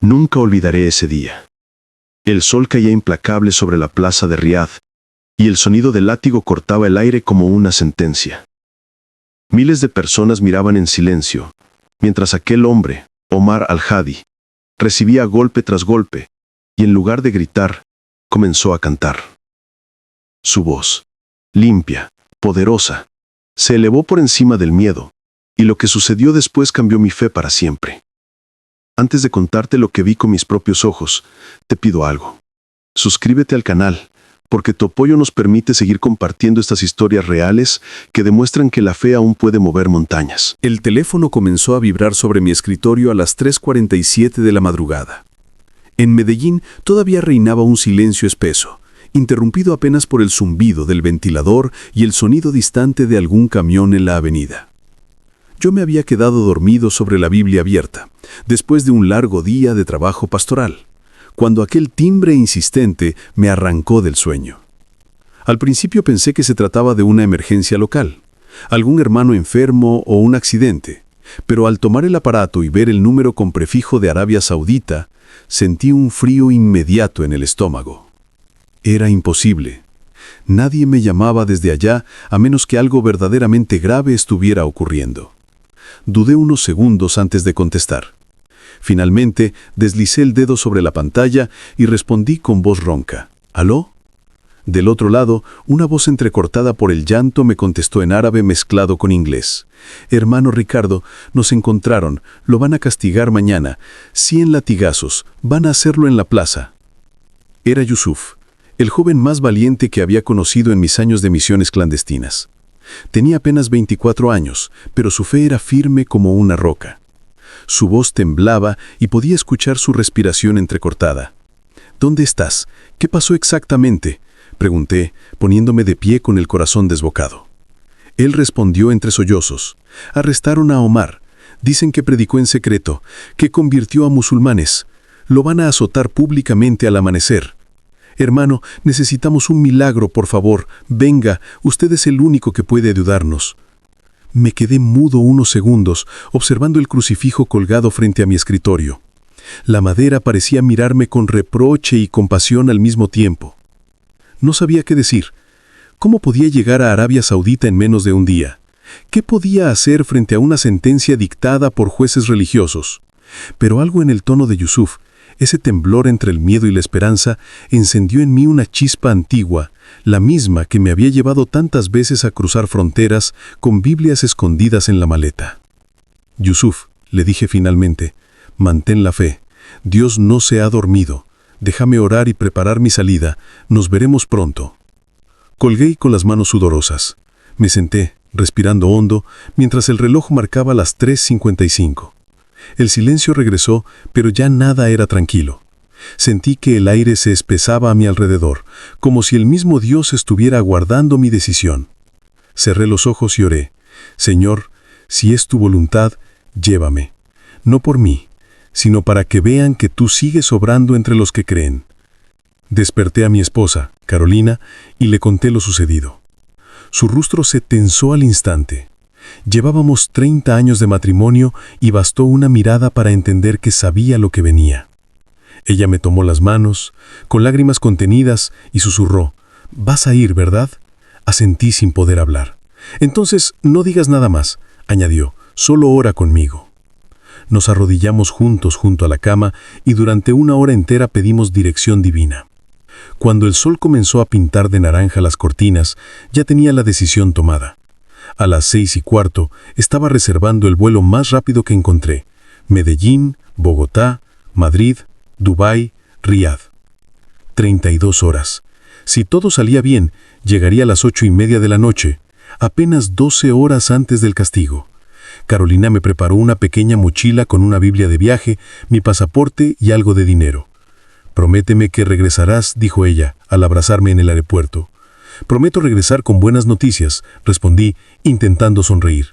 Nunca olvidaré ese día. El sol caía implacable sobre la plaza de Riad, y el sonido del látigo cortaba el aire como una sentencia. Miles de personas miraban en silencio, mientras aquel hombre, Omar al-Hadi, recibía golpe tras golpe, y en lugar de gritar, comenzó a cantar. Su voz, limpia, poderosa, se elevó por encima del miedo, y lo que sucedió después cambió mi fe para siempre. Antes de contarte lo que vi con mis propios ojos, te pido algo. Suscríbete al canal, porque tu apoyo nos permite seguir compartiendo estas historias reales que demuestran que la fe aún puede mover montañas. El teléfono comenzó a vibrar sobre mi escritorio a las 3:47 de la madrugada. En Medellín todavía reinaba un silencio espeso, interrumpido apenas por el zumbido del ventilador y el sonido distante de algún camión en la avenida. Yo me había quedado dormido sobre la Biblia abierta, después de un largo día de trabajo pastoral, cuando aquel timbre insistente me arrancó del sueño. Al principio pensé que se trataba de una emergencia local, algún hermano enfermo o un accidente, pero al tomar el aparato y ver el número con prefijo de Arabia Saudita, sentí un frío inmediato en el estómago. Era imposible. Nadie me llamaba desde allá a menos que algo verdaderamente grave estuviera ocurriendo. Dudé unos segundos antes de contestar. Finalmente, deslicé el dedo sobre la pantalla y respondí con voz ronca. ¿Aló? Del otro lado, una voz entrecortada por el llanto me contestó en árabe mezclado con inglés. Hermano Ricardo, nos encontraron, lo van a castigar mañana. 100 latigazos, van a hacerlo en la plaza. Era Yusuf, el joven más valiente que había conocido en mis años de misiones clandestinas. Tenía apenas 24 años, pero su fe era firme como una roca. Su voz temblaba y podía escuchar su respiración entrecortada. ¿Dónde estás? ¿Qué pasó exactamente?, pregunté, poniéndome de pie con el corazón desbocado. Él respondió entre sollozos. Arrestaron a Omar. Dicen que predicó en secreto, que convirtió a musulmanes. Lo van a azotar públicamente al amanecer. Hermano, necesitamos un milagro, por favor. Venga, usted es el único que puede ayudarnos. Me quedé mudo unos segundos, observando el crucifijo colgado frente a mi escritorio. La madera parecía mirarme con reproche y compasión al mismo tiempo. No sabía qué decir. ¿Cómo podía llegar a Arabia Saudita en menos de un día? ¿Qué podía hacer frente a una sentencia dictada por jueces religiosos? Pero algo en el tono de Yusuf, ese temblor entre el miedo y la esperanza, encendió en mí una chispa antigua, la misma que me había llevado tantas veces a cruzar fronteras con Biblias escondidas en la maleta. Yusuf, le dije finalmente, mantén la fe. Dios no se ha dormido. Déjame orar y preparar mi salida. Nos veremos pronto. Colgué con las manos sudorosas. Me senté, respirando hondo, mientras el reloj marcaba las 3:55. El silencio regresó, pero ya nada era tranquilo. Sentí que el aire se espesaba a mi alrededor, como si el mismo Dios estuviera aguardando mi decisión. Cerré los ojos y oré. Señor, si es tu voluntad, llévame. No por mí, sino para que vean que tú sigues obrando entre los que creen. Desperté a mi esposa, Carolina, y le conté lo sucedido. Su rostro se tensó al instante. Llevábamos 30 años de matrimonio y bastó una mirada para entender que sabía lo que venía. Ella me tomó las manos, con lágrimas contenidas, y susurró, «Vas a ir, ¿verdad?». Asentí sin poder hablar. «Entonces, no digas nada más», añadió, «solo ora conmigo». Nos arrodillamos juntos junto a la cama y durante una hora entera pedimos dirección divina. Cuando el sol comenzó a pintar de naranja las cortinas, ya tenía la decisión tomada. A las 6:15 estaba reservando el vuelo más rápido que encontré. Medellín, Bogotá, Madrid, Dubái, Riad. 32 horas. Si todo salía bien, llegaría a las 8:30 de la noche, apenas 12 horas antes del castigo. Carolina me preparó una pequeña mochila con una Biblia de viaje, mi pasaporte y algo de dinero. «Prométeme que regresarás», dijo ella, al abrazarme en el aeropuerto. «Prometo regresar con buenas noticias», respondí, intentando sonreír.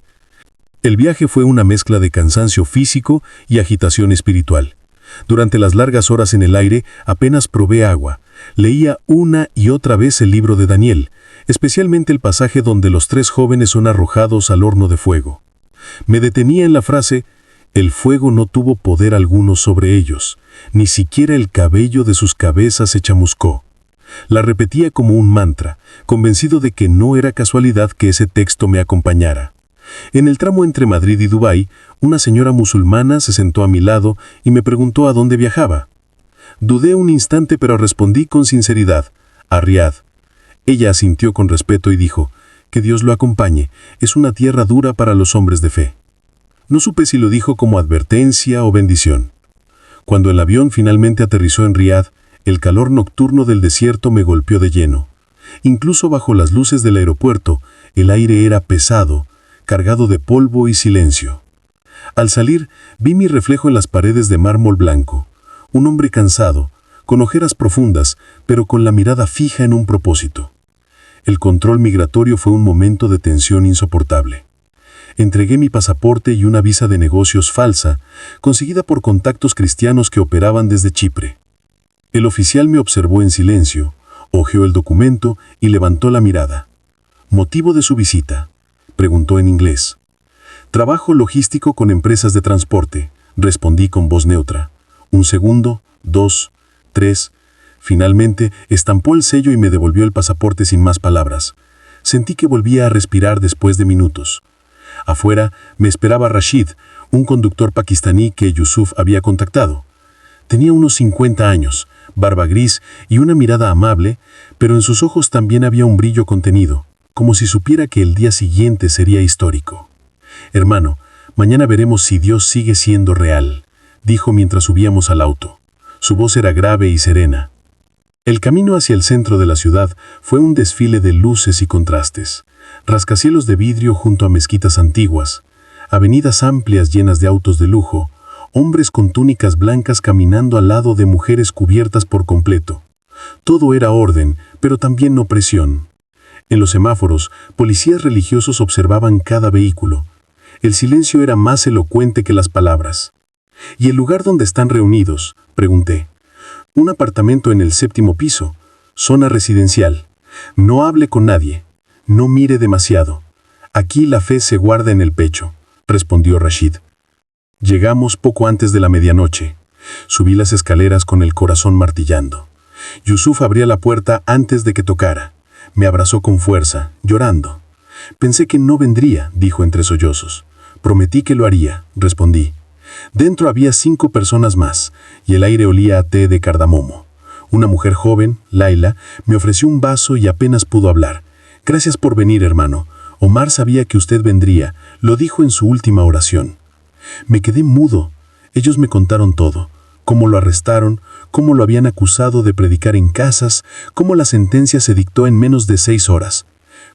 El viaje fue una mezcla de cansancio físico y agitación espiritual. Durante las largas horas en el aire apenas probé agua. Leía una y otra vez el libro de Daniel, especialmente el pasaje donde los 3 jóvenes son arrojados al horno de fuego. Me detenía en la frase, El fuego no tuvo poder alguno sobre ellos, ni siquiera el cabello de sus cabezas se chamuscó. La repetía como un mantra, convencido de que no era casualidad que ese texto me acompañara. En el tramo entre Madrid y Dubái, una señora musulmana se sentó a mi lado y me preguntó a dónde viajaba. Dudé un instante, pero respondí con sinceridad: a Riad. Ella asintió con respeto y dijo: que Dios lo acompañe, es una tierra dura para los hombres de fe. No supe si lo dijo como advertencia o bendición. Cuando el avión finalmente aterrizó en Riad, el calor nocturno del desierto me golpeó de lleno. Incluso bajo las luces del aeropuerto, el aire era pesado, cargado de polvo y silencio. Al salir, vi mi reflejo en las paredes de mármol blanco. Un hombre cansado, con ojeras profundas, pero con la mirada fija en un propósito. El control migratorio fue un momento de tensión insoportable. Entregué mi pasaporte y una visa de negocios falsa, conseguida por contactos cristianos que operaban desde Chipre. El oficial me observó en silencio, hojeó el documento y levantó la mirada. ¿Motivo de su visita?, preguntó en inglés. Trabajo logístico con empresas de transporte, respondí con voz neutra. Un segundo, 2, 3. Finalmente, estampó el sello y me devolvió el pasaporte sin más palabras. Sentí que volvía a respirar después de minutos. Afuera me esperaba Rashid, un conductor pakistaní que Yusuf había contactado. Tenía unos 50 años, barba gris y una mirada amable, pero en sus ojos también había un brillo contenido, como si supiera que el día siguiente sería histórico. Hermano, mañana veremos si Dios sigue siendo real, dijo mientras subíamos al auto. Su voz era grave y serena. El camino hacia el centro de la ciudad fue un desfile de luces y contrastes. Rascacielos de vidrio junto a mezquitas antiguas, avenidas amplias llenas de autos de lujo, hombres con túnicas blancas caminando al lado de mujeres cubiertas por completo. Todo era orden, pero también opresión. En los semáforos, policías religiosos observaban cada vehículo. El silencio era más elocuente que las palabras. ¿Y el lugar donde están reunidos?, pregunté. Un apartamento en el 7º piso, zona residencial. No hable con nadie. No mire demasiado. Aquí la fe se guarda en el pecho, respondió Rashid. Llegamos poco antes de la medianoche. Subí las escaleras con el corazón martillando. Yusuf abría la puerta antes de que tocara. Me abrazó con fuerza, llorando. Pensé que no vendría, dijo entre sollozos. Prometí que lo haría, respondí. Dentro había 5 personas más, y el aire olía a té de cardamomo. Una mujer joven, Laila, me ofreció un vaso y apenas pudo hablar. Gracias por venir, hermano. Omar sabía que usted vendría, lo dijo en su última oración. Me quedé mudo. Ellos me contaron todo. Cómo lo arrestaron, cómo lo habían acusado de predicar en casas, cómo la sentencia se dictó en menos de 6 horas.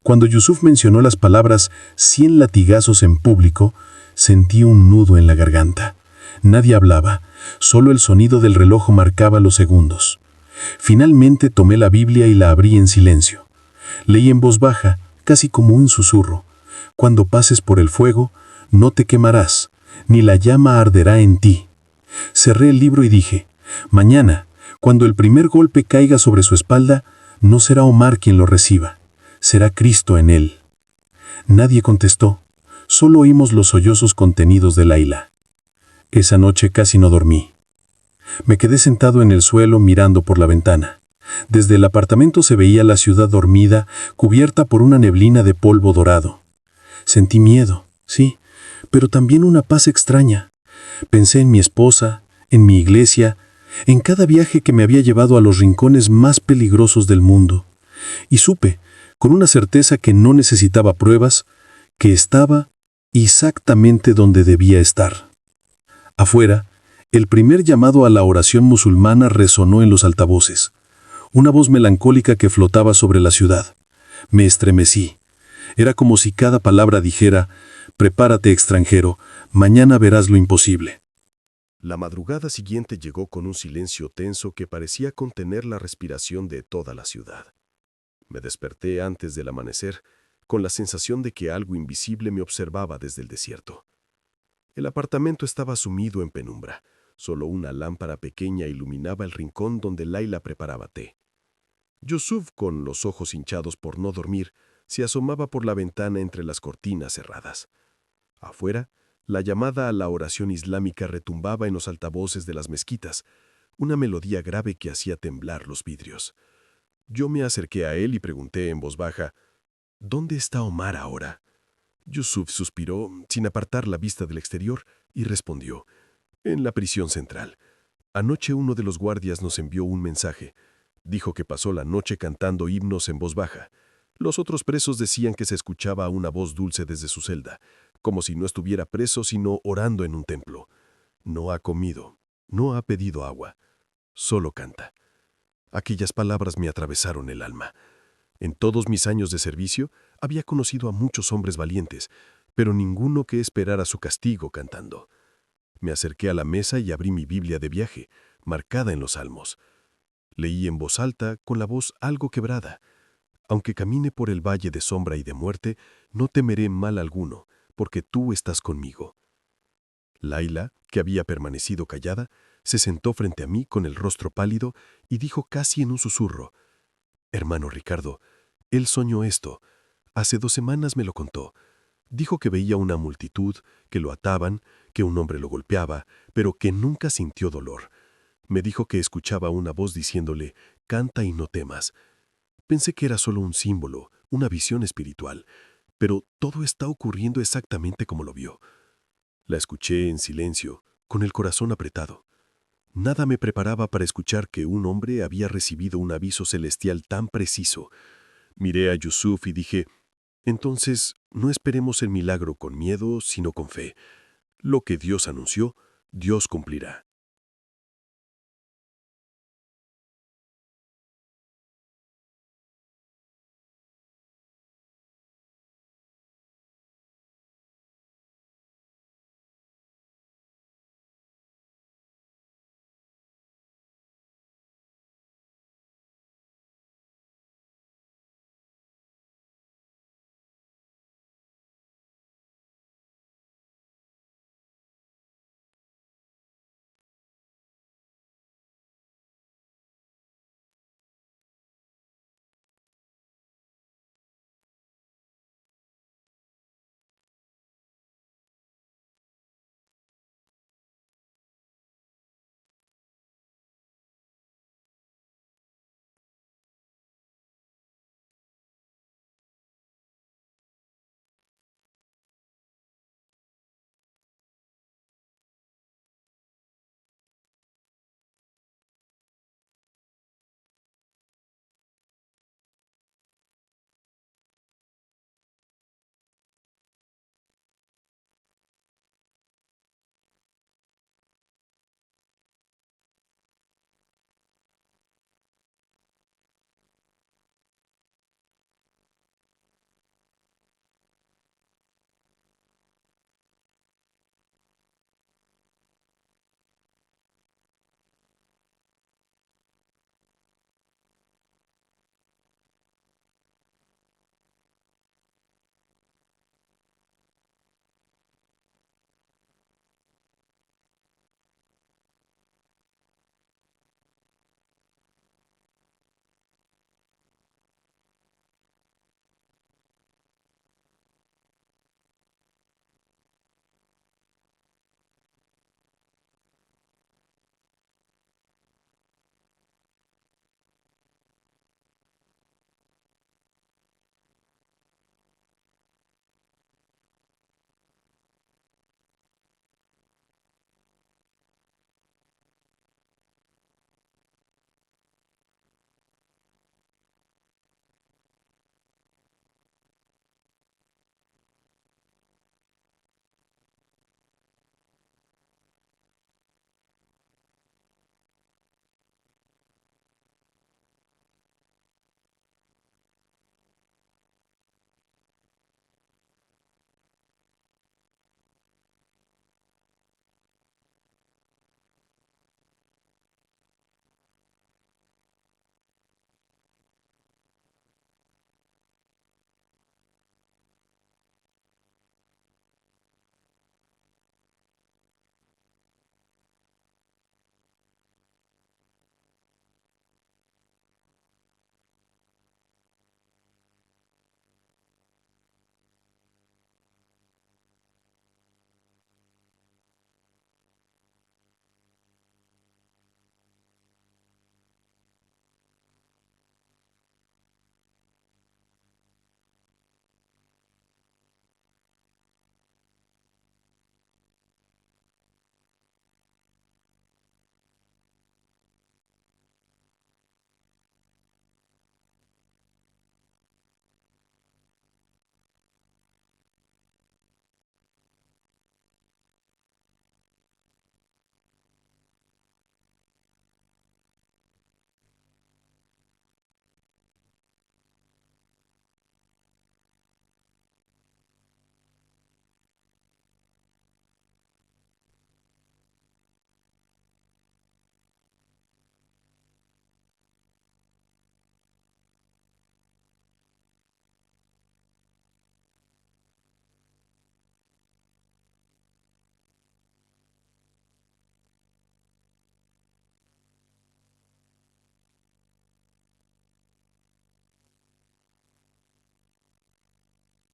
Cuando Yusuf mencionó las palabras 100 latigazos en público, sentí un nudo en la garganta. Nadie hablaba, solo el sonido del reloj marcaba los segundos. Finalmente tomé la Biblia y la abrí en silencio. Leí en voz baja, casi como un susurro. Cuando pases por el fuego, no te quemarás, ni la llama arderá en ti. Cerré el libro y dije, mañana, cuando el primer golpe caiga sobre su espalda, no será Omar quien lo reciba, será Cristo en él. Nadie contestó, solo oímos los sollozos contenidos de Laila. Esa noche casi no dormí. Me quedé sentado en el suelo mirando por la ventana. Desde el apartamento se veía la ciudad dormida, cubierta por una neblina de polvo dorado. Sentí miedo, sí, pero también una paz extraña. Pensé en mi esposa, en mi iglesia, en cada viaje que me había llevado a los rincones más peligrosos del mundo. Y supe, con una certeza que no necesitaba pruebas, que estaba exactamente donde debía estar. Afuera, el primer llamado a la oración musulmana resonó en los altavoces. Una voz melancólica que flotaba sobre la ciudad. Me estremecí. Era como si cada palabra dijera, prepárate extranjero, mañana verás lo imposible. La madrugada siguiente llegó con un silencio tenso que parecía contener la respiración de toda la ciudad. Me desperté antes del amanecer, con la sensación de que algo invisible me observaba desde el desierto. El apartamento estaba sumido en penumbra. Solo una lámpara pequeña iluminaba el rincón donde Laila preparaba té. Yusuf, con los ojos hinchados por no dormir, se asomaba por la ventana entre las cortinas cerradas. Afuera, La llamada a la oración islámica retumbaba en los altavoces de las mezquitas, una melodía grave que hacía temblar los vidrios. Yo me acerqué a él y pregunté en voz baja, ¿dónde está Omar ahora? Yusuf suspiró, sin apartar la vista del exterior, y respondió, en la prisión central. Anoche uno de los guardias nos envió un mensaje. Dijo que pasó la noche cantando himnos en voz baja. Los otros presos decían que se escuchaba una voz dulce desde su celda, como si no estuviera preso sino orando en un templo. No ha comido, no ha pedido agua, solo canta. Aquellas palabras me atravesaron el alma. En todos mis años de servicio había conocido a muchos hombres valientes, pero ninguno que esperara su castigo cantando. Me acerqué a la mesa y abrí mi Biblia de viaje, marcada en los salmos. Leí en voz alta, con la voz algo quebrada. Aunque camine por el valle de sombra y de muerte, no temeré mal alguno, porque tú estás conmigo. Laila, que había permanecido callada, se sentó frente a mí con el rostro pálido y dijo casi en un susurro, «Hermano Ricardo, él soñó esto. Hace 2 semanas me lo contó. Dijo que veía una multitud, que lo ataban, que un hombre lo golpeaba, pero que nunca sintió dolor. Me dijo que escuchaba una voz diciéndole, «Canta y no temas». Pensé que era solo un símbolo, una visión espiritual, pero todo está ocurriendo exactamente como lo vio. La escuché en silencio, con el corazón apretado. Nada me preparaba para escuchar que un hombre había recibido un aviso celestial tan preciso. Miré a Yusuf y dije, entonces, no esperemos el milagro con miedo, sino con fe. Lo que Dios anunció, Dios cumplirá.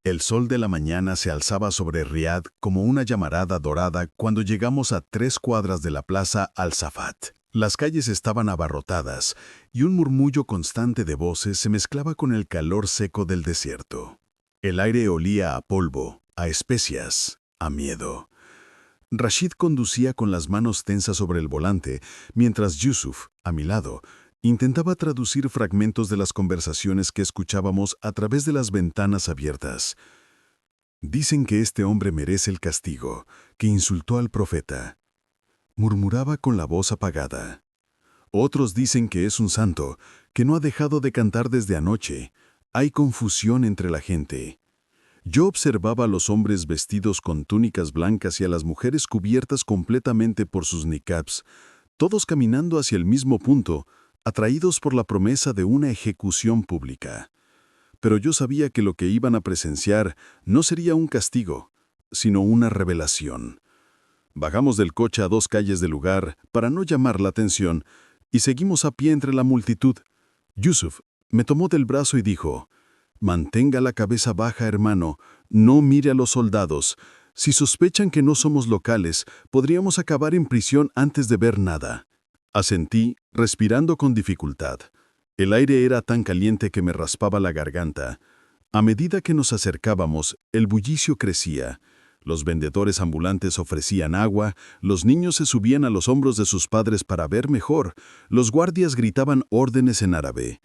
El sol de la mañana se alzaba sobre Riad como una llamarada dorada cuando llegamos a 3 cuadras de la plaza Al-Safat. Las calles estaban abarrotadas y un murmullo constante de voces se mezclaba con el calor seco del desierto. El aire olía a polvo, a especias, a miedo. Rashid conducía con las manos tensas sobre el volante, mientras Yusuf, a mi lado, intentaba traducir fragmentos de las conversaciones que escuchábamos a través de las ventanas abiertas. Dicen que este hombre merece el castigo, que insultó al profeta. Murmuraba con la voz apagada. Otros dicen que es un santo, que no ha dejado de cantar desde anoche. Hay confusión entre la gente. Yo observaba a los hombres vestidos con túnicas blancas y a las mujeres cubiertas completamente por sus niqabs, todos caminando hacia el mismo punto, atraídos por la promesa de una ejecución pública. Pero yo sabía que lo que iban a presenciar no sería un castigo, sino una revelación. Bajamos del coche a 2 calles del lugar para no llamar la atención y seguimos a pie entre la multitud. Yusuf me tomó del brazo y dijo: «Mantenga la cabeza baja, hermano, no mire a los soldados. Si sospechan que no somos locales, podríamos acabar en prisión antes de ver nada». Asentí, respirando con dificultad. El aire era tan caliente que me raspaba la garganta. A medida que nos acercábamos, el bullicio crecía. Los vendedores ambulantes ofrecían agua, los niños se subían a los hombros de sus padres para ver mejor, los guardias gritaban órdenes en árabe.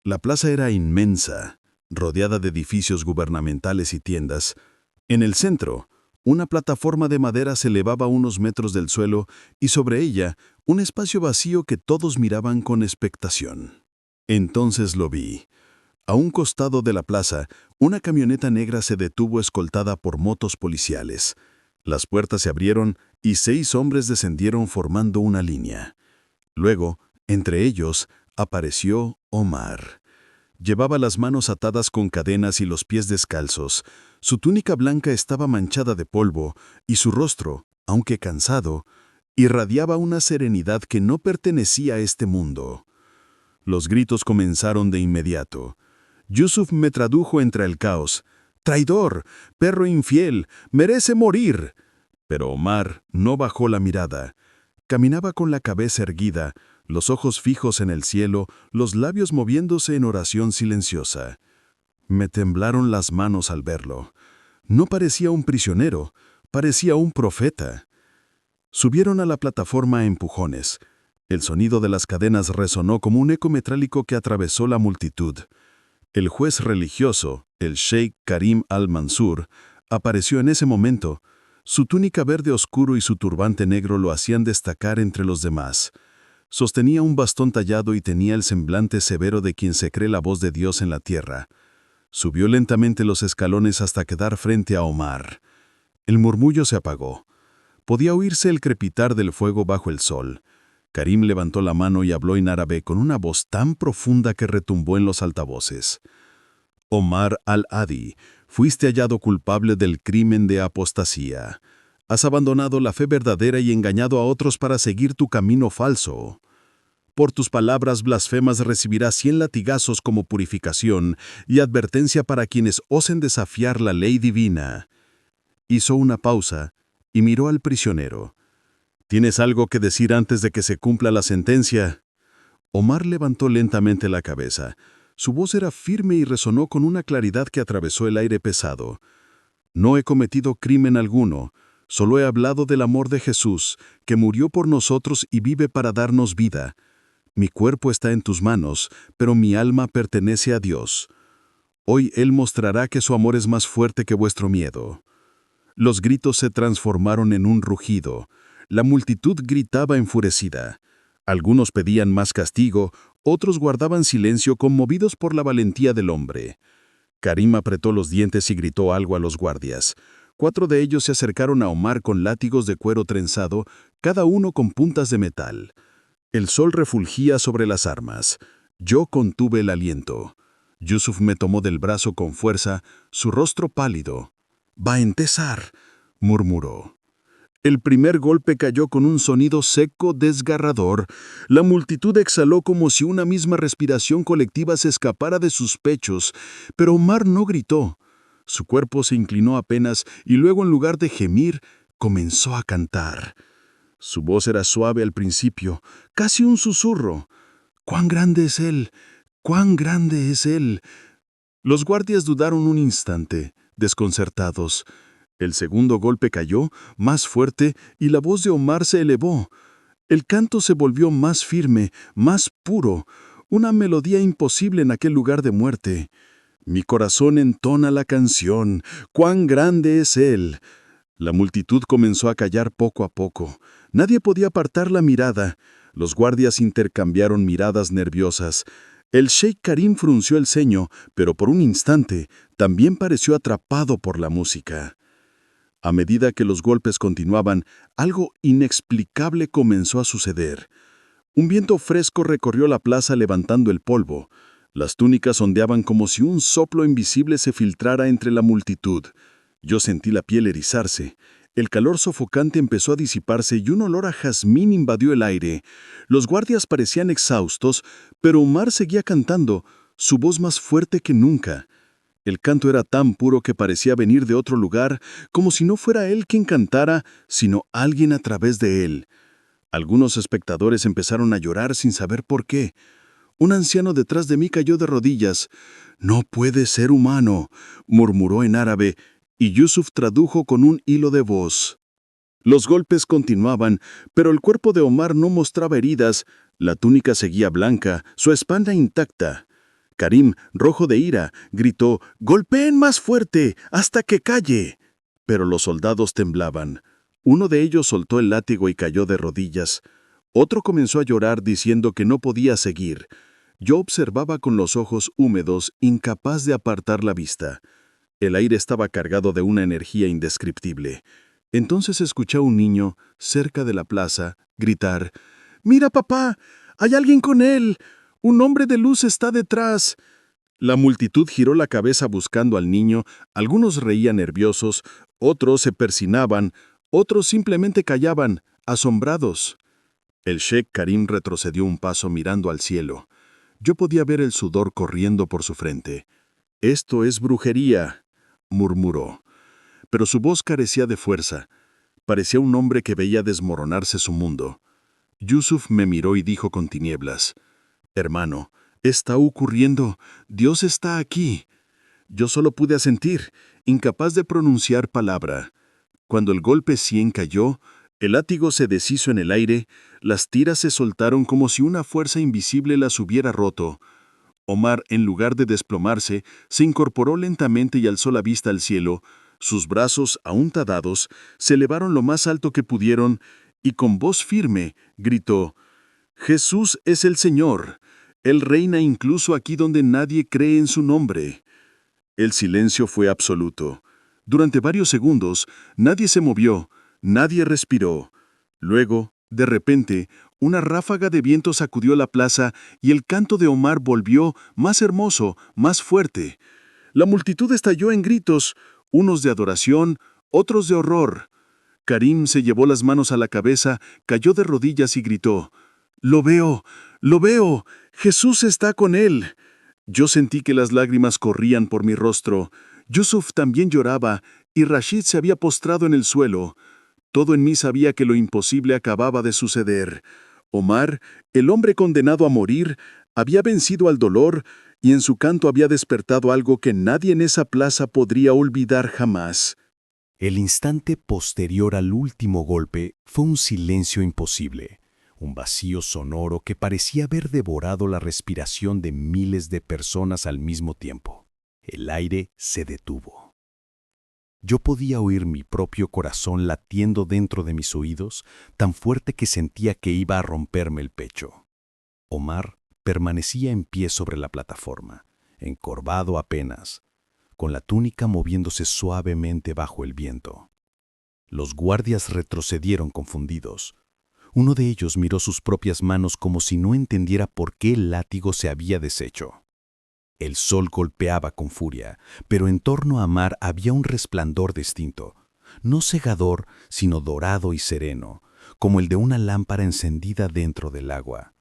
La plaza era inmensa, rodeada de edificios gubernamentales y tiendas. En el centro, una plataforma de madera se elevaba unos metros del suelo y sobre ella un espacio vacío que todos miraban con expectación. Entonces lo vi. A un costado de la plaza, una camioneta negra se detuvo escoltada por motos policiales. Las puertas se abrieron y 6 hombres descendieron formando una línea. Luego, entre ellos, apareció Omar. Llevaba las manos atadas con cadenas y los pies descalzos. Su túnica blanca estaba manchada de polvo y su rostro, aunque cansado, irradiaba una serenidad que no pertenecía a este mundo. Los gritos comenzaron de inmediato. Yusuf me tradujo entre el caos. «¡Traidor! ¡Perro infiel! ¡Merece morir!». Pero Omar no bajó la mirada. Caminaba con la cabeza erguida, los ojos fijos en el cielo, los labios moviéndose en oración silenciosa. Me temblaron las manos al verlo. No parecía un prisionero, parecía un profeta. Subieron a la plataforma a empujones. El sonido de las cadenas resonó como un eco metrálico que atravesó la multitud. El juez religioso, el Sheikh Karim al-Mansur, apareció en ese momento. Su túnica verde oscuro y su turbante negro lo hacían destacar entre los demás. Sostenía un bastón tallado y tenía el semblante severo de quien se cree la voz de Dios en la tierra. Subió lentamente los escalones hasta quedar frente a Omar. El murmullo se apagó. Podía oírse el crepitar del fuego bajo el sol. Karim levantó la mano y habló en árabe con una voz tan profunda que retumbó en los altavoces. «Omar al-Hadi, fuiste hallado culpable del crimen de apostasía. Has abandonado la fe verdadera y engañado a otros para seguir tu camino falso. Por tus palabras blasfemas recibirás 100 latigazos como purificación y advertencia para quienes osen desafiar la ley divina». Hizo una pausa y miró al prisionero. «¿Tienes algo que decir antes de que se cumpla la sentencia?». Omar levantó lentamente la cabeza. Su voz era firme y resonó con una claridad que atravesó el aire pesado. «No he cometido crimen alguno. Solo he hablado del amor de Jesús, que murió por nosotros y vive para darnos vida. Mi cuerpo está en tus manos, pero mi alma pertenece a Dios. Hoy Él mostrará que su amor es más fuerte que vuestro miedo». Los gritos se transformaron en un rugido. La multitud gritaba enfurecida. Algunos pedían más castigo, otros guardaban silencio conmovidos por la valentía del hombre. Karim apretó los dientes y gritó algo a los guardias. 4 de ellos se acercaron a Omar con látigos de cuero trenzado, cada uno con puntas de metal. El sol refulgía sobre las armas. Yo contuve el aliento. Yusuf me tomó del brazo con fuerza, su rostro pálido. «Va a empezar», murmuró. El primer golpe cayó con un sonido seco, desgarrador. La multitud exhaló como si una misma respiración colectiva se escapara de sus pechos, pero Omar no gritó. Su cuerpo se inclinó apenas y luego, en lugar de gemir, comenzó a cantar. Su voz era suave al principio, casi un susurro. ¡Cuán grande es Él! ¡Cuán grande es Él! Los guardias dudaron un instante, desconcertados. El segundo golpe cayó, más fuerte, y la voz de Omar se elevó. El canto se volvió más firme, más puro, una melodía imposible en aquel lugar de muerte. Mi corazón entona la canción, ¡cuán grande es Él! La multitud comenzó a callar poco a poco. Nadie podía apartar la mirada. Los guardias intercambiaron miradas nerviosas. El sheik Karim frunció el ceño, pero por un instante también pareció atrapado por la música. A medida que los golpes continuaban, algo inexplicable comenzó a suceder. Un viento fresco recorrió la plaza levantando el polvo. Las túnicas ondeaban como si un soplo invisible se filtrara entre la multitud. Yo sentí la piel erizarse. El calor sofocante empezó a disiparse y un olor a jazmín invadió el aire. Los guardias parecían exhaustos, pero Omar seguía cantando, su voz más fuerte que nunca. El canto era tan puro que parecía venir de otro lugar, como si no fuera él quien cantara, sino alguien a través de él. Algunos espectadores empezaron a llorar sin saber por qué. Un anciano detrás de mí cayó de rodillas. «No puede ser humano», murmuró en árabe, y Yusuf tradujo con un hilo de voz. Los golpes continuaban, pero el cuerpo de Omar no mostraba heridas, la túnica seguía blanca, su espalda intacta. Karim, rojo de ira, gritó, «¡Golpeen más fuerte, hasta que calle!». Pero los soldados temblaban. Uno de ellos soltó el látigo y cayó de rodillas. Otro comenzó a llorar diciendo que no podía seguir. Yo observaba con los ojos húmedos, incapaz de apartar la vista. El aire estaba cargado de una energía indescriptible. Entonces escuché a un niño, cerca de la plaza, gritar, «¡Mira, papá! ¡Hay alguien con él! ¡Un hombre de luz está detrás!». La multitud giró la cabeza buscando al niño, algunos reían nerviosos, otros se persinaban, otros simplemente callaban, asombrados. El sheik Karim retrocedió un paso mirando al cielo. Yo podía ver el sudor corriendo por su frente. «Esto es brujería», murmuró. Pero su voz carecía de fuerza. Parecía un hombre que veía desmoronarse su mundo. Yusuf me miró y dijo con tinieblas, «Hermano, está ocurriendo. Dios está aquí». Yo solo pude asentir, incapaz de pronunciar palabra. Cuando el golpe 100 cayó, el látigo se deshizo en el aire, las tiras se soltaron como si una fuerza invisible las hubiera roto. Omar, en lugar de desplomarse, se incorporó lentamente y alzó la vista al cielo. Sus brazos, aún atados, se elevaron lo más alto que pudieron y con voz firme gritó, «Jesús es el Señor. Él reina incluso aquí donde nadie cree en su nombre». El silencio fue absoluto. Durante varios segundos, nadie se movió, nadie respiró. Luego, de repente, una ráfaga de viento sacudió la plaza y el canto de Omar volvió más hermoso, más fuerte. La multitud estalló en gritos, unos de adoración, otros de horror. Karim se llevó las manos a la cabeza, cayó de rodillas y gritó, «¡Lo veo! ¡Lo veo! ¡Jesús está con él!». Yo sentí que las lágrimas corrían por mi rostro. Yusuf también lloraba y Rashid se había postrado en el suelo. Todo en mí sabía que lo imposible acababa de suceder. Omar, el hombre condenado a morir, había vencido al dolor y en su canto había despertado algo que nadie en esa plaza podría olvidar jamás. El instante posterior al último golpe fue un silencio imposible, un vacío sonoro que parecía haber devorado la respiración de miles de personas al mismo tiempo. El aire se detuvo. Yo podía oír mi propio corazón latiendo dentro de mis oídos, tan fuerte que sentía que iba a romperme el pecho. Omar permanecía en pie sobre la plataforma, encorvado apenas, con la túnica moviéndose suavemente bajo el viento. Los guardias retrocedieron confundidos. Uno de ellos miró sus propias manos como si no entendiera por qué el látigo se había deshecho. El sol golpeaba con furia, pero en torno a Omar había un resplandor distinto, no cegador, sino dorado y sereno, como el de una lámpara encendida dentro del agua.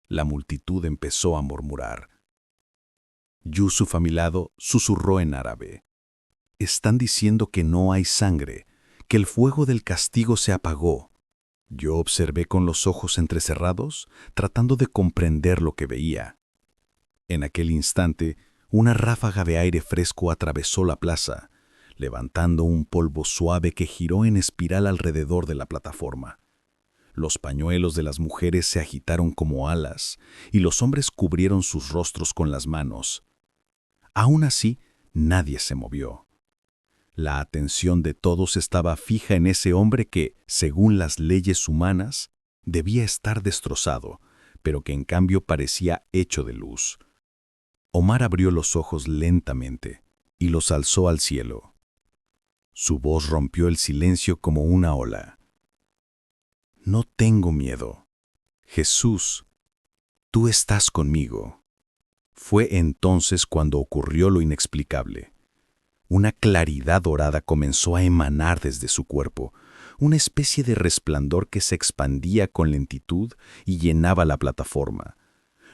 La multitud empezó a murmurar. Yusuf, a mi lado, susurró en árabe, Están diciendo que no hay sangre, que el fuego del castigo se apagó. Yo observé con los ojos entrecerrados, tratando de comprender lo que veía. En aquel instante, una ráfaga de aire fresco atravesó la plaza, levantando un polvo suave que giró en espiral alrededor de la plataforma. Los pañuelos de las mujeres se agitaron como alas, y los hombres cubrieron sus rostros con las manos. Aún así, nadie se movió. La atención de todos estaba fija en ese hombre que, según las leyes humanas, debía estar destrozado, pero que en cambio parecía hecho de luz. Omar abrió los ojos lentamente y los alzó al cielo. Su voz rompió el silencio como una ola. No tengo miedo. Jesús, tú estás conmigo. Fue entonces cuando ocurrió lo inexplicable. Una claridad dorada comenzó a emanar desde su cuerpo, una especie de resplandor que se expandía con lentitud y llenaba la plataforma.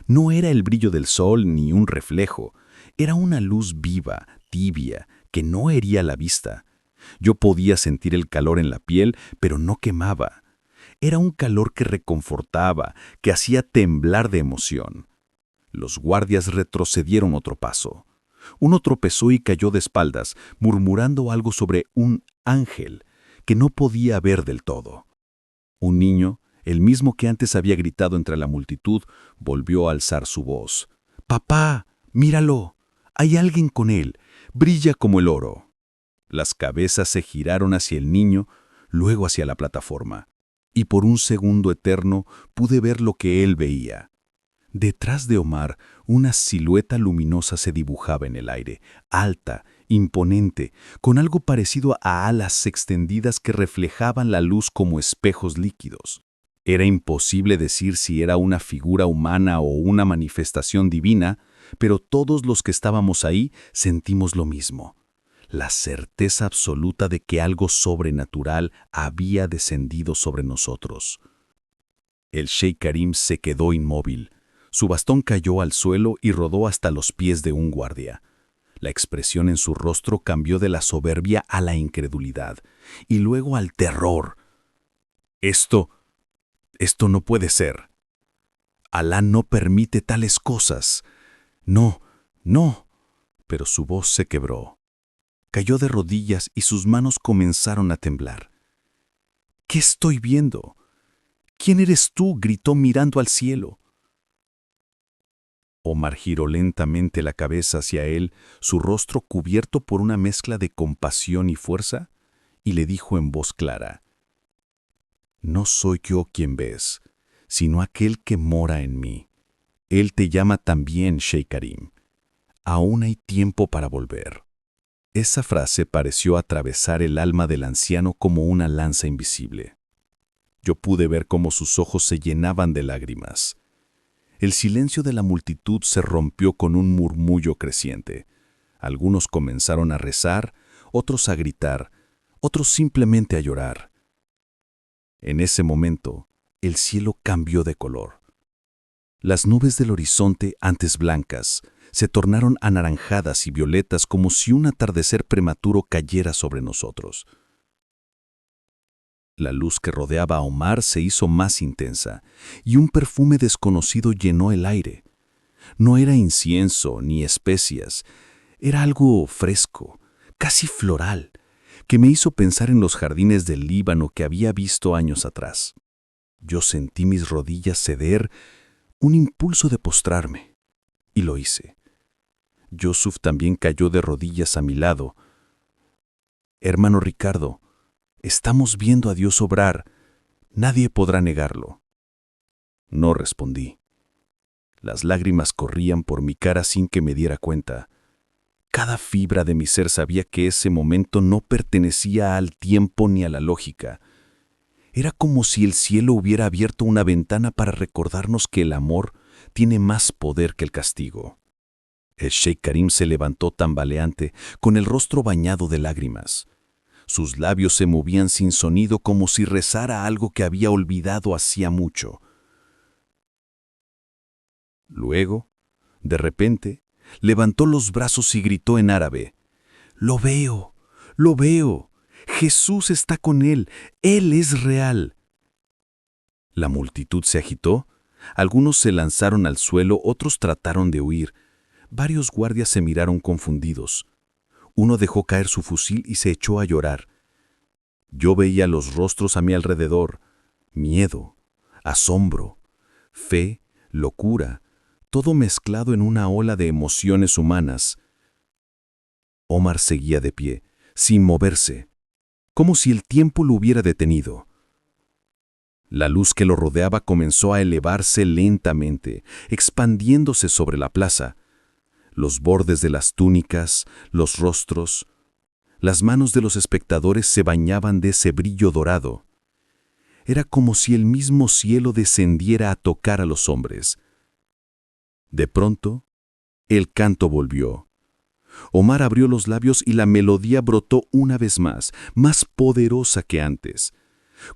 No era el brillo del sol ni un reflejo, era una luz viva, tibia, que no hería la vista. Yo podía sentir el calor en la piel, pero no quemaba. Era un calor que reconfortaba, que hacía temblar de emoción. Los guardias retrocedieron otro paso. Uno tropezó y cayó de espaldas, murmurando algo sobre un ángel que no podía ver del todo. Un niño, el mismo que antes había gritado entre la multitud, volvió a alzar su voz. «¡Papá, míralo! Hay alguien con él. Brilla como el oro». Las cabezas se giraron hacia el niño, luego hacia la plataforma. Y por un segundo eterno pude ver lo que él veía. Detrás de Omar, una silueta luminosa se dibujaba en el aire, alta, imponente, con algo parecido a alas extendidas que reflejaban la luz como espejos líquidos. Era imposible decir si era una figura humana o una manifestación divina, pero todos los que estábamos ahí sentimos lo mismo: la certeza absoluta de que algo sobrenatural había descendido sobre nosotros. El Sheikh Karim se quedó inmóvil. Su bastón cayó al suelo y rodó hasta los pies de un guardia. La expresión en su rostro cambió de la soberbia a la incredulidad, y luego al terror. Esto no puede ser. Alá no permite tales cosas. No, no. Pero su voz se quebró. Cayó de rodillas y sus manos comenzaron a temblar. ¿Qué estoy viendo? ¿Quién eres tú?, gritó mirando al cielo. Omar giró lentamente la cabeza hacia él, su rostro cubierto por una mezcla de compasión y fuerza, y le dijo en voz clara: «No soy yo quien ves, sino aquel que mora en mí. Él te llama también, Sheikh Karim. Aún hay tiempo para volver». Esa frase pareció atravesar el alma del anciano como una lanza invisible. Yo pude ver cómo sus ojos se llenaban de lágrimas. El silencio de la multitud se rompió con un murmullo creciente. Algunos comenzaron a rezar, otros a gritar, otros simplemente a llorar. En ese momento, el cielo cambió de color. Las nubes del horizonte, antes blancas, se tornaron anaranjadas y violetas como si un atardecer prematuro cayera sobre nosotros. La luz que rodeaba a Omar se hizo más intensa, y un perfume desconocido llenó el aire. No era incienso ni especias, era algo fresco, casi floral, que me hizo pensar en los jardines del Líbano que había visto años atrás. Yo sentí mis rodillas ceder, un impulso de postrarme, y lo hice. Yusuf también cayó de rodillas a mi lado. «Hermano Ricardo, estamos viendo a Dios obrar. Nadie podrá negarlo». No respondí. Las lágrimas corrían por mi cara sin que me diera cuenta. Cada fibra de mi ser sabía que ese momento no pertenecía al tiempo ni a la lógica. Era como si el cielo hubiera abierto una ventana para recordarnos que el amor tiene más poder que el castigo. El Sheikh Karim se levantó tambaleante, con el rostro bañado de lágrimas. Sus labios se movían sin sonido como si rezara algo que había olvidado hacía mucho. Luego, de repente, levantó los brazos y gritó en árabe: «¡Lo veo! lo veo. Jesús está con él. Él es real. La multitud se agitó. Algunos se lanzaron al suelo, otros trataron de huir. Varios guardias se miraron confundidos. Uno dejó caer su fusil y se echó a llorar. Yo veía los rostros a mi alrededor. Miedo, asombro, fe, locura, todo mezclado en una ola de emociones humanas. Omar seguía de pie, sin moverse, como si el tiempo lo hubiera detenido. La luz que lo rodeaba comenzó a elevarse lentamente, expandiéndose sobre la plaza. Los bordes de las túnicas, los rostros, las manos de los espectadores se bañaban de ese brillo dorado. Era como si el mismo cielo descendiera a tocar a los hombres. De pronto, el canto volvió. Omar abrió los labios y la melodía brotó una vez más poderosa que antes.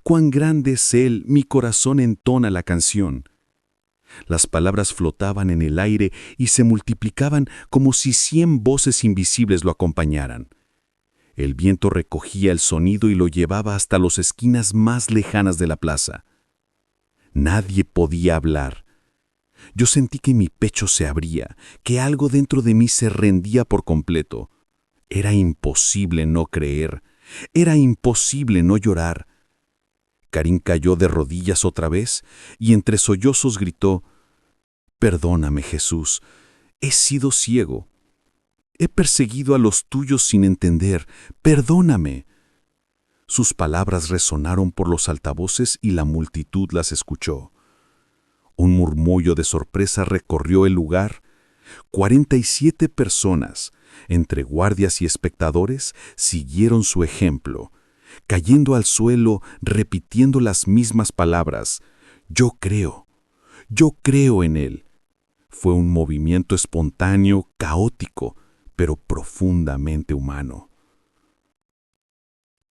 Cuán grande es Él, mi corazón entona la canción. Las palabras flotaban en el aire y se multiplicaban como si 100 voces invisibles lo acompañaran. El viento recogía el sonido y lo llevaba hasta las esquinas más lejanas de la plaza. Nadie podía hablar. Yo sentí que mi pecho se abría, que algo dentro de mí se rendía por completo. Era imposible no creer, era imposible no llorar. Karim cayó de rodillas otra vez y entre sollozos gritó: «Perdóname, Jesús, he sido ciego. He perseguido a los tuyos sin entender. Perdóname». Sus palabras resonaron por los altavoces y la multitud las escuchó. Un murmullo de sorpresa recorrió el lugar. 47 personas, entre guardias y espectadores, siguieron su ejemplo, cayendo al suelo, repitiendo las mismas palabras: yo creo en Él. Fue un movimiento espontáneo, caótico, pero profundamente humano.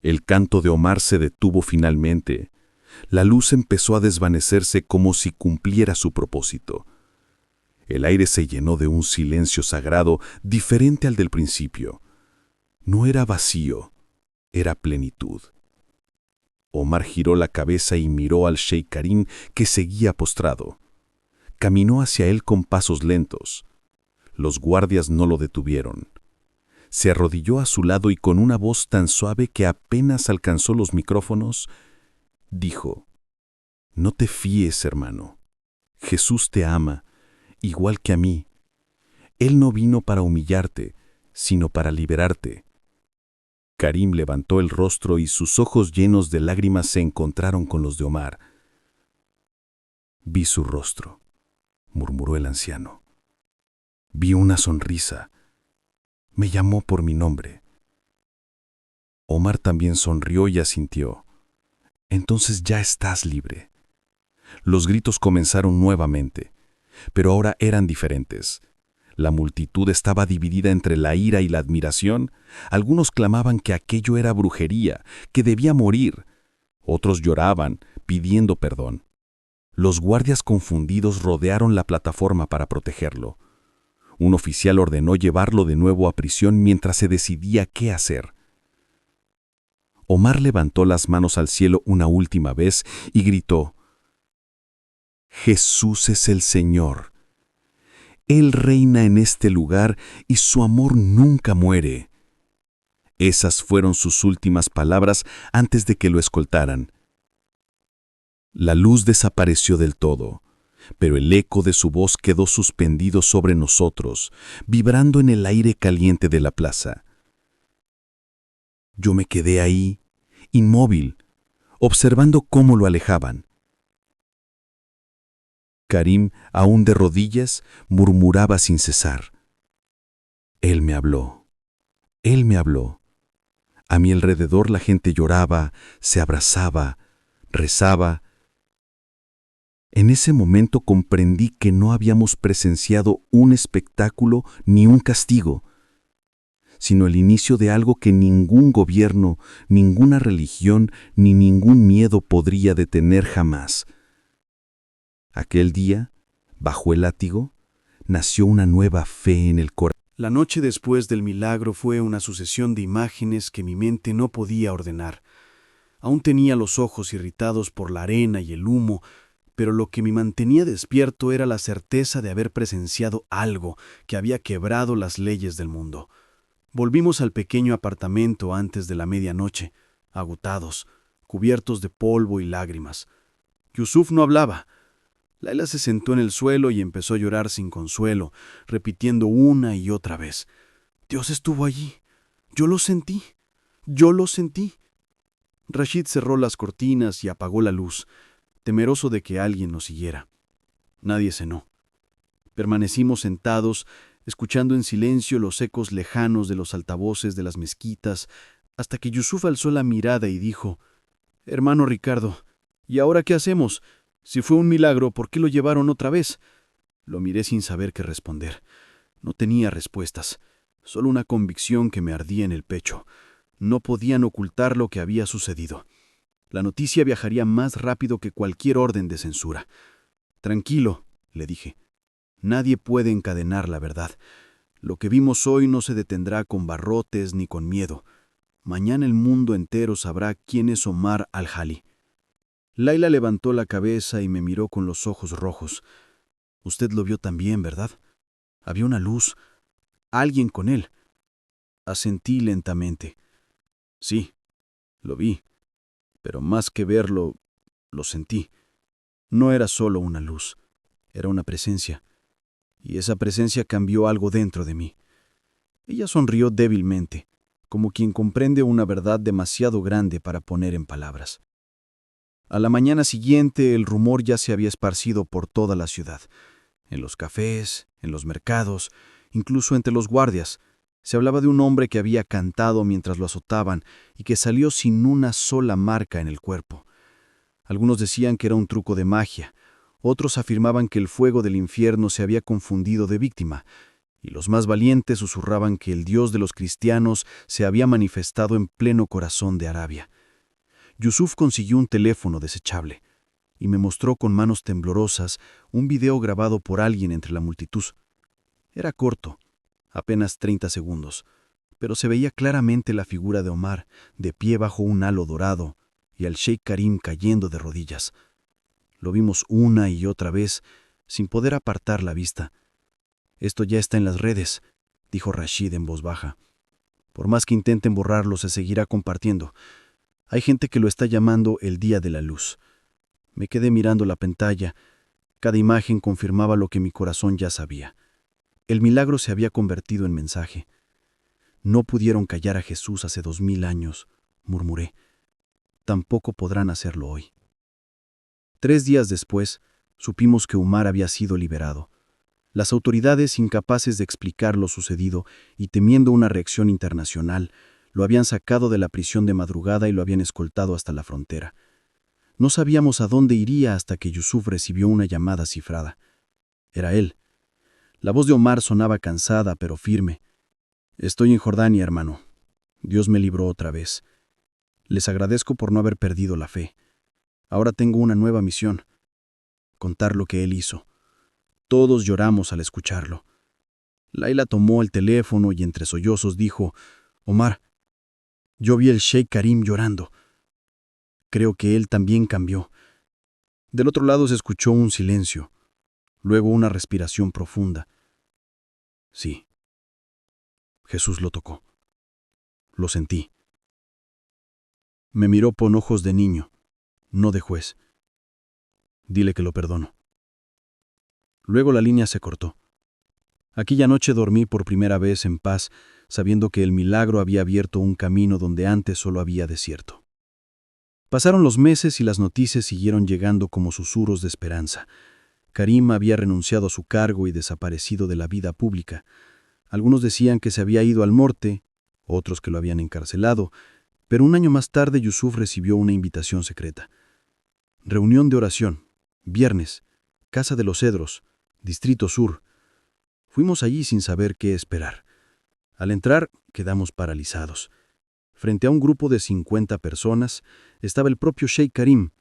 El canto de Omar se detuvo finalmente. La luz empezó a desvanecerse como si cumpliera su propósito. El aire se llenó de un silencio sagrado diferente al del principio. No era vacío, era plenitud. Omar giró la cabeza y miró al Sheikh Karim, que seguía postrado. Caminó hacia él con pasos lentos. Los guardias no lo detuvieron. Se arrodilló a su lado y con una voz tan suave que apenas alcanzó los micrófonos, dijo: «No te fíes, hermano. Jesús te ama, igual que a mí. Él no vino para humillarte, sino para liberarte». Karim levantó el rostro y sus ojos llenos de lágrimas se encontraron con los de Omar. «Vi su rostro», murmuró el anciano. «Vi una sonrisa. Me llamó por mi nombre». Omar también sonrió y asintió. «Entonces ya estás libre». Los gritos comenzaron nuevamente, pero ahora eran diferentes. La multitud estaba dividida entre la ira y la admiración. Algunos clamaban que aquello era brujería, que debía morir. Otros lloraban, pidiendo perdón. Los guardias confundidos rodearon la plataforma para protegerlo. Un oficial ordenó llevarlo de nuevo a prisión mientras se decidía qué hacer. Omar levantó las manos al cielo una última vez y gritó: «Jesús es el Señor. Él reina en este lugar y su amor nunca muere». Esas fueron sus últimas palabras antes de que lo escoltaran. La luz desapareció del todo, pero el eco de su voz quedó suspendido sobre nosotros, vibrando en el aire caliente de la plaza. Yo me quedé ahí, inmóvil, observando cómo lo alejaban. Karim, aún de rodillas, murmuraba sin cesar: «Él me habló. Él me habló». A mi alrededor la gente lloraba, se abrazaba, rezaba. En ese momento comprendí que no habíamos presenciado un espectáculo ni un castigo, sino el inicio de algo que ningún gobierno, ninguna religión, ni ningún miedo podría detener jamás. Aquel día, bajo el látigo, nació una nueva fe en el corazón. La noche después del milagro fue una sucesión de imágenes que mi mente no podía ordenar. Aún tenía los ojos irritados por la arena y el humo, pero lo que me mantenía despierto era la certeza de haber presenciado algo que había quebrado las leyes del mundo. Volvimos al pequeño apartamento antes de la medianoche, agotados, cubiertos de polvo y lágrimas. Yusuf no hablaba. Laila se sentó en el suelo y empezó a llorar sin consuelo, repitiendo una y otra vez: «Dios estuvo allí. Yo lo sentí. Yo lo sentí». Rashid cerró las cortinas y apagó la luz, temeroso de que alguien nos siguiera. Nadie cenó. Permanecimos sentados, escuchando en silencio los ecos lejanos de los altavoces de las mezquitas, hasta que Yusuf alzó la mirada y dijo: «Hermano Ricardo, ¿y ahora qué hacemos? Si fue un milagro, ¿por qué lo llevaron otra vez?». Lo miré sin saber qué responder. No tenía respuestas, solo una convicción que me ardía en el pecho. No podían ocultar lo que había sucedido. La noticia viajaría más rápido que cualquier orden de censura. «Tranquilo», le dije. «Nadie puede encadenar la verdad. Lo que vimos hoy no se detendrá con barrotes ni con miedo. Mañana el mundo entero sabrá quién es Omar al-Hali». Laila levantó la cabeza y me miró con los ojos rojos. «Usted lo vio también, ¿verdad? Había una luz. Alguien con él». Asentí lentamente. «Sí, lo vi. Pero más que verlo, lo sentí. No era solo una luz, era una presencia. Y esa presencia cambió algo dentro de mí». Ella sonrió débilmente, como quien comprende una verdad demasiado grande para poner en palabras. A la mañana siguiente el rumor ya se había esparcido por toda la ciudad. En los cafés, en los mercados, incluso entre los guardias. Se hablaba de un hombre que había cantado mientras lo azotaban y que salió sin una sola marca en el cuerpo. Algunos decían que era un truco de magia, otros afirmaban que el fuego del infierno se había confundido de víctima, y los más valientes susurraban que el Dios de los cristianos se había manifestado en pleno corazón de Arabia. Yusuf consiguió un teléfono desechable y me mostró con manos temblorosas un video grabado por alguien entre la multitud. Era corto, apenas 30 segundos, pero se veía claramente la figura de Omar, de pie bajo un halo dorado, y al Sheikh Karim cayendo de rodillas. Lo vimos una y otra vez, sin poder apartar la vista. «Esto ya está en las redes», dijo Rashid en voz baja. «Por más que intenten borrarlo, se seguirá compartiendo. Hay gente que lo está llamando el Día de la Luz». Me quedé mirando la pantalla. Cada imagen confirmaba lo que mi corazón ya sabía. El milagro se había convertido en mensaje. «No pudieron callar a Jesús hace 2000 años», murmuré. «Tampoco podrán hacerlo hoy». 3 días después, supimos que Umar había sido liberado. Las autoridades, incapaces de explicar lo sucedido y temiendo una reacción internacional, lo habían sacado de la prisión de madrugada y lo habían escoltado hasta la frontera. No sabíamos a dónde iría hasta que Yusuf recibió una llamada cifrada. Era él. La voz de Omar sonaba cansada pero firme. «Estoy en Jordania, hermano. Dios me libró otra vez. Les agradezco por no haber perdido la fe. Ahora tengo una nueva misión: contar lo que él hizo». Todos lloramos al escucharlo. Laila tomó el teléfono y entre sollozos dijo: «Omar, yo vi al Sheikh Karim llorando. Creo que él también cambió». Del otro lado se escuchó un silencio, luego una respiración profunda. Sí, Jesús lo tocó. Lo sentí. Me miró con ojos de niño, no de juez. «Dile que lo perdono». Luego la línea se cortó. Aquella noche dormí por primera vez en paz, sabiendo que el milagro había abierto un camino donde antes solo había desierto. Pasaron los meses y las noticias siguieron llegando como susurros de esperanza. Karim había renunciado a su cargo y desaparecido de la vida pública. Algunos decían que se había ido al norte, otros que lo habían encarcelado, pero un año más tarde Yusuf recibió una invitación secreta. Reunión de oración, viernes, Casa de los Cedros, Distrito Sur. Fuimos allí sin saber qué esperar. Al entrar, quedamos paralizados. Frente a un grupo de 50 personas estaba el propio Sheikh Karim,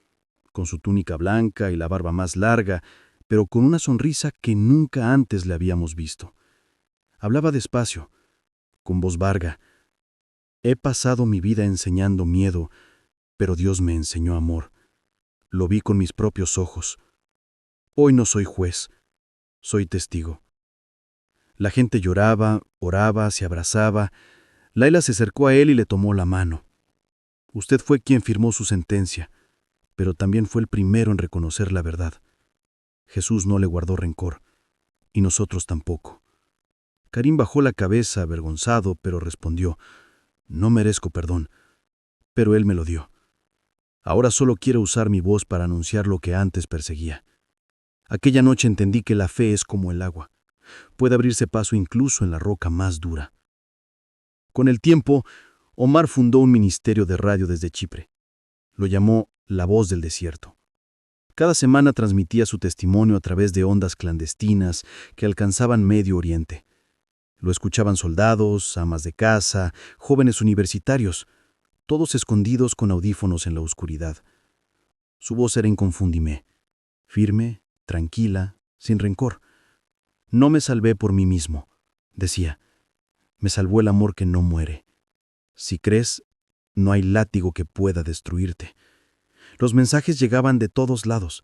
con su túnica blanca y la barba más larga, pero con una sonrisa que nunca antes le habíamos visto. Hablaba despacio, con voz varga. He pasado mi vida enseñando miedo, pero Dios me enseñó amor. Lo vi con mis propios ojos. Hoy no soy juez, soy testigo. La gente lloraba, oraba, se abrazaba. Laila se acercó a él y le tomó la mano. Usted fue quien firmó su sentencia, pero también fue el primero en reconocer la verdad. Jesús no le guardó rencor, y nosotros tampoco. Karim bajó la cabeza, avergonzado, pero respondió: no merezco perdón, pero él me lo dio. Ahora solo quiero usar mi voz para anunciar lo que antes perseguía. Aquella noche entendí que la fe es como el agua. Puede abrirse paso incluso en la roca más dura. Con el tiempo, Omar fundó un ministerio de radio desde Chipre. Lo llamó La Voz del Desierto. Cada semana transmitía su testimonio a través de ondas clandestinas que alcanzaban Medio Oriente. Lo escuchaban soldados, amas de casa, jóvenes universitarios, todos escondidos con audífonos en la oscuridad. Su voz era inconfundible, firme, tranquila, sin rencor. No me salvé por mí mismo, decía. Me salvó el amor que no muere. Si crees, no hay látigo que pueda destruirte. Los mensajes llegaban de todos lados.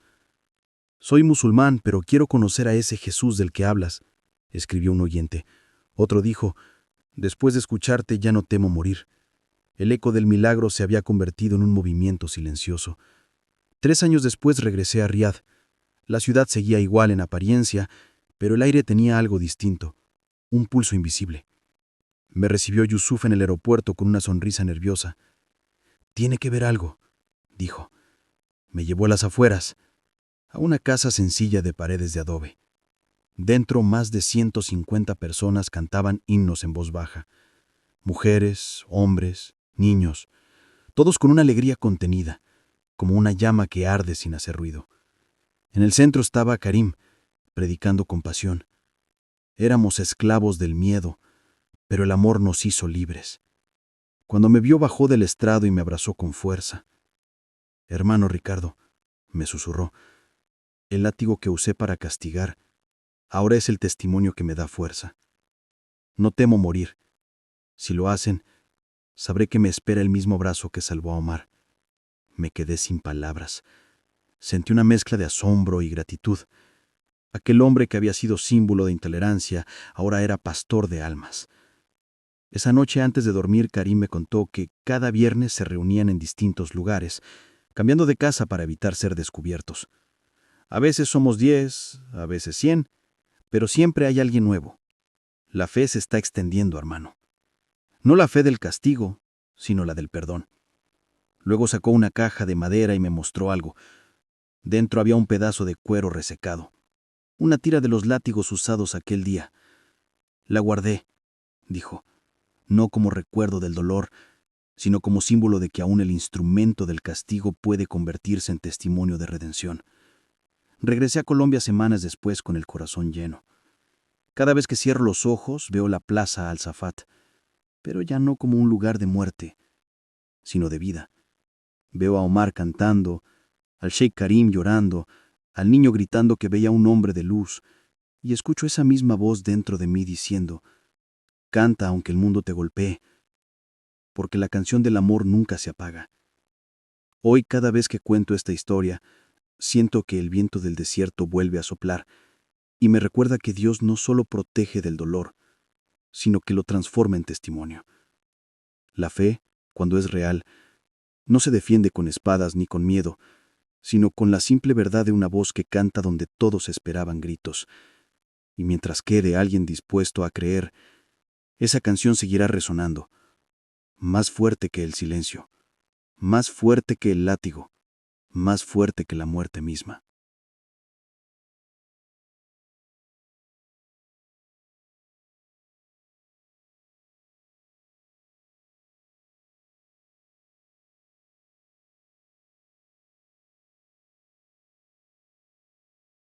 Soy musulmán, pero quiero conocer a ese Jesús del que hablas, escribió un oyente. Otro dijo: después de escucharte ya no temo morir. El eco del milagro se había convertido en un movimiento silencioso. 3 años después regresé a Riad. La ciudad seguía igual en apariencia, pero el aire tenía algo distinto, un pulso invisible. Me recibió Yusuf en el aeropuerto con una sonrisa nerviosa. Tiene que ver algo, dijo. Me llevó a las afueras, a una casa sencilla de paredes de adobe. Dentro, más de 150 personas cantaban himnos en voz baja. Mujeres, hombres, niños, todos con una alegría contenida, como una llama que arde sin hacer ruido. En el centro estaba Karim, predicando con pasión. Éramos esclavos del miedo, pero el amor nos hizo libres. Cuando me vio bajó del estrado y me abrazó con fuerza. Hermano Ricardo, me susurró, el látigo que usé para castigar ahora es el testimonio que me da fuerza. No temo morir. Si lo hacen, sabré que me espera el mismo brazo que salvó a Omar. Me quedé sin palabras. Sentí una mezcla de asombro y gratitud. Aquel hombre que había sido símbolo de intolerancia ahora era pastor de almas. Esa noche antes de dormir, Karim me contó que cada viernes se reunían en distintos lugares, cambiando de casa para evitar ser descubiertos. A veces somos 10, a veces 100, pero siempre hay alguien nuevo. La fe se está extendiendo, hermano. No la fe del castigo, sino la del perdón. Luego sacó una caja de madera y me mostró algo. Dentro había un pedazo de cuero resecado, una tira de los látigos usados aquel día. La guardé, dijo, no como recuerdo del dolor, sino como símbolo de que aún el instrumento del castigo puede convertirse en testimonio de redención. Regresé a Colombia semanas después con el corazón lleno. Cada vez que cierro los ojos veo la plaza Al-Safat, pero ya no como un lugar de muerte, sino de vida. Veo a Omar cantando, al Sheikh Karim llorando, al niño gritando que veía un hombre de luz, y escucho esa misma voz dentro de mí diciendo: canta aunque el mundo te golpee, porque la canción del amor nunca se apaga. Hoy, cada vez que cuento esta historia, siento que el viento del desierto vuelve a soplar y me recuerda que Dios no solo protege del dolor, sino que lo transforma en testimonio. La fe, cuando es real, no se defiende con espadas ni con miedo, sino con la simple verdad de una voz que canta donde todos esperaban gritos. Y mientras quede alguien dispuesto a creer, esa canción seguirá resonando, más fuerte que el silencio, más fuerte que el látigo, más fuerte que la muerte misma.